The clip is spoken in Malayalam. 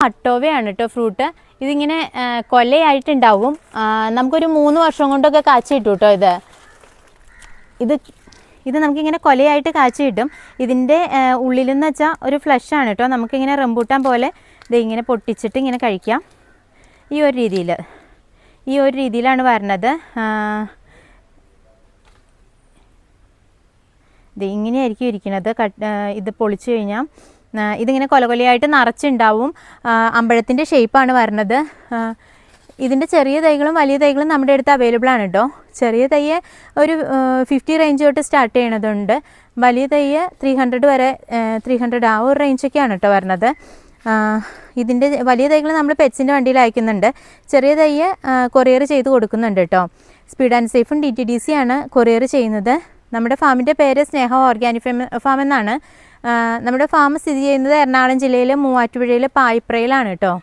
മട്ടോവയാണ് കേട്ടോ ഫ്രൂട്ട്. ഇതിങ്ങനെ കൊലയായിട്ടുണ്ടാവും. നമുക്കൊരു 3 വർഷം കൊണ്ടൊക്കെ കാച്ചി കിട്ടും കേട്ടോ. ഇത് നമുക്കിങ്ങനെ കൊലയായിട്ട് കാച്ചി കിട്ടും. ഇതിൻ്റെ ഉള്ളിലെന്ന് വെച്ചാൽ ഒരു ഫ്ലഷാണ് കേട്ടോ. നമുക്കിങ്ങനെ റംബൂട്ടാൻ പോലെ ഇത് ഇങ്ങനെ പൊട്ടിച്ചിട്ട് ഇങ്ങനെ കഴിക്കാം. ഈ ഒരു രീതിയിലാണ് വരണത്. ഇത് ഇങ്ങനെയായിരിക്കും ഇരിക്കുന്നത്. ഇത് പൊളിച്ചു കഴിഞ്ഞാൽ ഇതിങ്ങനെ കൊലയായിട്ട് നിറച്ചുണ്ടാവും. അമ്പഴത്തിൻ്റെ ഷേപ്പാണ് വരണത്. ഇതിൻ്റെ ചെറിയ തൈകളും വലിയ തൈകളും നമ്മുടെ അടുത്ത് അവൈലബിൾ ആണ് കേട്ടോ. ചെറിയ തൈ ഒരു 50 റേഞ്ച് തൊട്ട് സ്റ്റാർട്ട് ചെയ്യണതുണ്ട്. വലിയ തൈ 300 വരെ 300 ആ ഒരു റേഞ്ചൊക്കെയാണ് കേട്ടോ വരണത്. ഇതിൻ്റെ വലിയ തൈകൾ നമ്മൾ പെറ്റ്സിൻ്റെ വണ്ടിയിൽ അയക്കുന്നുണ്ട്. ചെറിയ തൈ കൊറിയർ ചെയ്ത് കൊടുക്കുന്നുണ്ട് കേട്ടോ. സ്പീഡ് ആൻഡ് സേഫും DTDC ആണ് കൊറിയർ ചെയ്യുന്നത്. നമ്മുടെ ഫാമിൻ്റെ പേര് സ്നേഹ ഓർഗാനിക് ഫാം എന്നാണ്. നമ്മുടെ ഫാം സ്ഥിതി ചെയ്യുന്നത് എറണാകുളം ജില്ലയിലെ മൂവാറ്റുപുഴയിലെ പായിപ്രയിലാണ് കേട്ടോ.